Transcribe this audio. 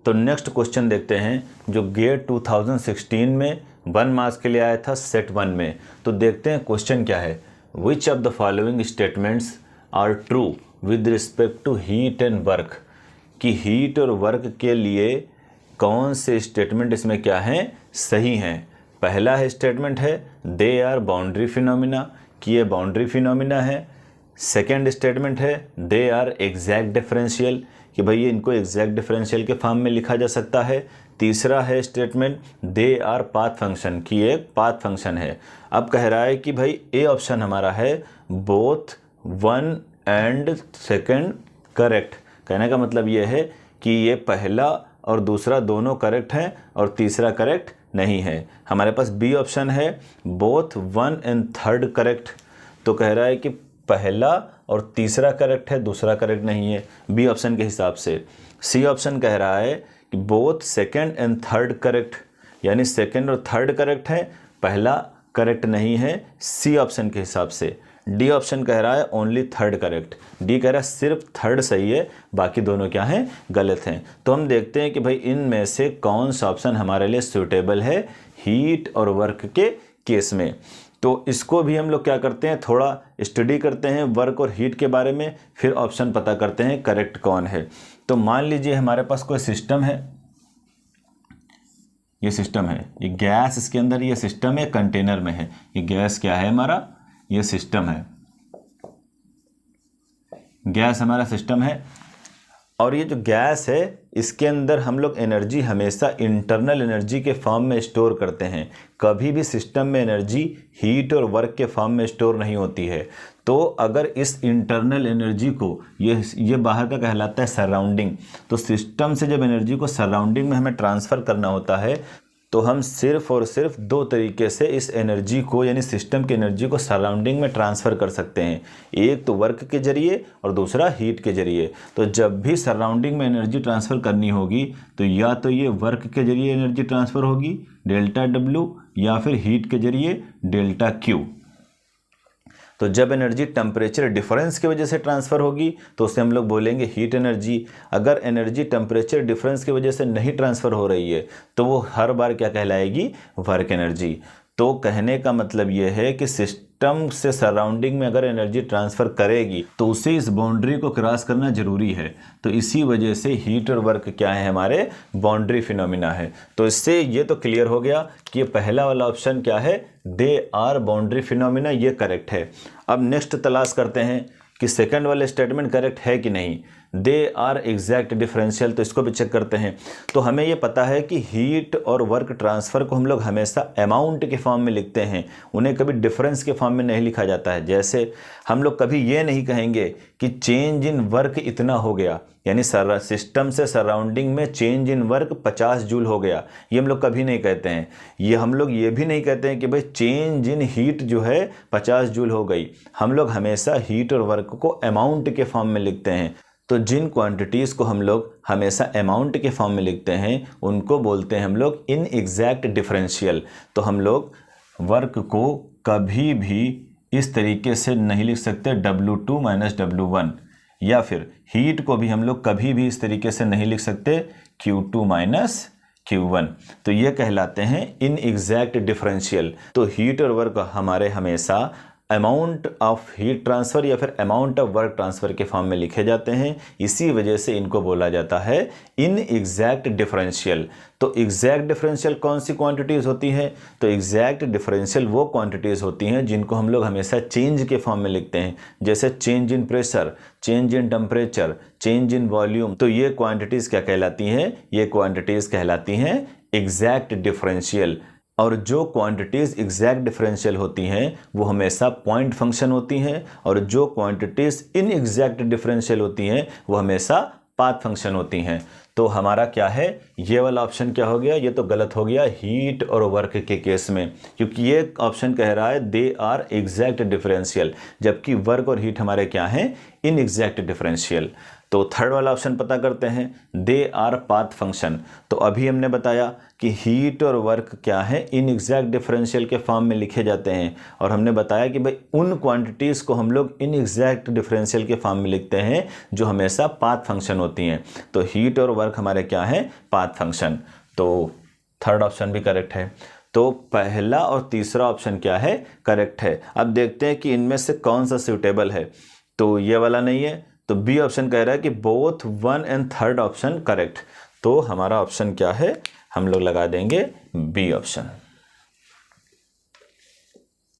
तो next question देखते हैं जो गेट 2016 में 1 मार्क्स के लिए आया था सेट 1 में। तो देखते हैं क्वेश्चन क्या है। Which of the following statements are true with respect to heat and work, कि हीट और वर्क के लिए कौन से स्टेटमेंट इसमें क्या हैं, सही हैं। पहला है स्टेटमेंट है दे आर बाउंड्री फिनोमिना, कि ये बाउंड्री फिनोमिना है। सेकेंड स्टेटमेंट है दे आर एग्जैक्ट डिफरेंशियल, कि भाई ये इनको एग्जैक्ट डिफरेंशियल के फॉर्म में लिखा जा सकता है। तीसरा है statement they our path function, कि ये पाथ फंक्शन है। अब कह रहा है कि भाई ए ऑप्शन हमारा है बोथ 1 एंड सेकेंड करेक्ट। कहने का मतलब ये है कि ये पहला और दूसरा दोनों करेक्ट हैं और तीसरा करेक्ट नहीं है। हमारे पास बी ऑप्शन है बोथ 1 एंड थर्ड करेक्ट। तो कह रहा है कि पहला और तीसरा करेक्ट है, दूसरा करेक्ट नहीं है बी ऑप्शन के हिसाब से। सी ऑप्शन कह रहा है कि both second and third correct, यानी सेकेंड और थर्ड करेक्ट है, पहला करेक्ट नहीं है सी ऑप्शन के हिसाब से। डी ऑप्शन कह रहा है ओनली थर्ड करेक्ट, डी कह रहा है सिर्फ थर्ड सही है, बाकी दोनों क्या हैं, गलत हैं। तो हम देखते हैं कि भाई इनमें से कौन सा ऑप्शन हमारे लिए सूटेबल है हीट और वर्क के केस में। तो इसको भी हम लोग क्या करते हैं, थोड़ा स्टडी करते हैं वर्क और हीट के बारे में, फिर ऑप्शन पता करते हैं करेक्ट कौन है। तो मान लीजिए हमारे पास कोई सिस्टम है, ये सिस्टम है, ये गैस इसके अंदर ये सिस्टम है, कंटेनर में है, ये गैस क्या है हमारा, ये सिस्टम है, गैस हमारा सिस्टम है। और ये जो गैस है इसके अंदर हम लोग एनर्जी हमेशा इंटरनल एनर्जी के फॉर्म में स्टोर करते हैं। कभी भी सिस्टम में एनर्जी हीट और वर्क के फॉर्म में स्टोर नहीं होती है। तो अगर इस इंटरनल एनर्जी को ये बाहर का कहलाता है सराउंडिंग, तो सिस्टम से जब एनर्जी को सराउंडिंग में हमें ट्रांसफ़र करना होता है तो हम सिर्फ और सिर्फ दो तरीके से इस एनर्जी को, यानी सिस्टम की एनर्जी को सराउंडिंग में ट्रांसफ़र कर सकते हैं। एक तो वर्क के जरिए और दूसरा हीट के जरिए। तो जब भी सराउंडिंग में एनर्जी ट्रांसफ़र करनी होगी तो या तो ये वर्क के जरिए एनर्जी ट्रांसफ़र होगी डेल्टा डब्ल्यू, या फिर हीट के जरिए डेल्टा क्यू। तो जब एनर्जी टेम्परेचर डिफरेंस की वजह से ट्रांसफ़र होगी तो उसे हम लोग बोलेंगे हीट एनर्जी। अगर एनर्जी टेम्परेचर डिफरेंस की वजह से नहीं ट्रांसफ़र हो रही है तो वो हर बार क्या कहलाएगी, वर्क एनर्जी। तो कहने का मतलब ये है कि सिस्टम से सराउंडिंग में अगर एनर्जी ट्रांसफ़र करेगी तो उसे इस बाउंड्री को क्रॉस करना ज़रूरी है। तो इसी वजह से हीट और वर्क क्या है, हमारे बाउंड्री फिनोमिना है। तो इससे ये तो क्लियर हो गया कि ये पहला वाला ऑप्शन क्या है, दे आर बाउंड्री फिनोमिना, ये करेक्ट है। अब नेक्स्ट तलाश करते हैं कि सेकंड वाले स्टेटमेंट करेक्ट है कि नहीं, दे आर एग्जैक्ट डिफरेंशियल। तो इसको भी चेक करते हैं। तो हमें ये पता है कि हीट और वर्क ट्रांसफ़र को हम लोग हमेशा अमाउंट के फॉर्म में लिखते हैं, उन्हें कभी डिफरेंस के फॉर्म में नहीं लिखा जाता है। जैसे हम लोग कभी ये नहीं कहेंगे कि चेंज इन वर्क इतना हो गया, यानी सिस्टम से सराउंडिंग में चेंज इन वर्क 50 जूल हो गया, ये हम लोग कभी नहीं कहते हैं। ये हम लोग ये भी नहीं कहते हैं कि भाई चेंज इन हीट जो है 50 जूल हो गई। हम लोग हमेशा हीट और वर्क को अमाउंट के फॉर्म में लिखते हैं। तो जिन क्वांटिटीज़ को हम लोग हमेशा अमाउंट के फॉर्म में लिखते हैं उनको बोलते हैं हम लोग इन एग्जैक्ट डिफरेंशियल। तो हम लोग वर्क को कभी भी इस तरीके से नहीं लिख सकते W2 माइनस W1, या फिर हीट को भी हम लोग कभी भी इस तरीके से नहीं लिख सकते Q2 माइनस Q1। तो ये कहलाते हैं इन एग्जैक्ट डिफरेंशियल। तो हीट और वर्क हमारे हमेशा अमाउंट ऑफ हीट ट्रांसफ़र या फिर अमाउंट ऑफ वर्क ट्रांसफ़र के फॉर्म में लिखे जाते हैं। इसी वजह से इनको बोला जाता है इन एग्जैक्ट डिफरेंशियल। तो एग्जैक्ट डिफरेंशियल कौन सी क्वांटिटीज़ होती हैं, तो एग्जैक्ट डिफरेंशियल वो क्वांटिटीज़ होती हैं जिनको हम लोग हमेशा चेंज के फॉर्म में लिखते हैं। जैसे change in pressure, change in temperature, change in volume. तो ये क्वांटिटीज़ क्या कहलाती हैं, ये क्वांटिटीज़ कहलाती हैं एग्जैक्ट डिफरेंशियल। और जो क्वांटिटीज़ एग्जैक्ट डिफरेंशियल होती हैं वो हमेशा पॉइंट फंक्शन होती हैं, और जो क्वांटिटीज़ इन एग्जैक्ट डिफरेंशियल होती हैं वो हमेशा पाथ फंक्शन होती हैं। तो हमारा क्या है, ये वाला ऑप्शन क्या हो गया, ये तो गलत हो गया हीट और वर्क के केस में, क्योंकि ये ऑप्शन कह रहा है दे आर एग्जैक्ट डिफरेंशियल, जबकि वर्क और हीट हमारे क्या हैं, इन एग्जैक्ट डिफरेंशियल। तो थर्ड वाला ऑप्शन पता करते हैं, दे आर पाथ फंक्शन। तो अभी हमने बताया कि हीट और वर्क क्या है, इन एग्जैक्ट डिफरेंशियल के फॉर्म में लिखे जाते हैं, और हमने बताया कि भाई उन क्वांटिटीज़ को हम लोग इन एग्जैक्ट डिफरेंशियल के फॉर्म में लिखते हैं जो हमेशा पाथ फंक्शन होती हैं। तो हीट और वर्क हमारे क्या है, पाथ फंक्शन। तो थर्ड ऑप्शन भी करेक्ट है। तो पहला और तीसरा ऑप्शन क्या है, करेक्ट है। अब देखते हैं कि इनमें से कौन सा सूटेबल है। तो ये वाला नहीं है, तो बी ऑप्शन कह रहा है कि both 1 and third option correct. तो हमारा ऑप्शन क्या है, हम लोग लगा देंगे बी ऑप्शन।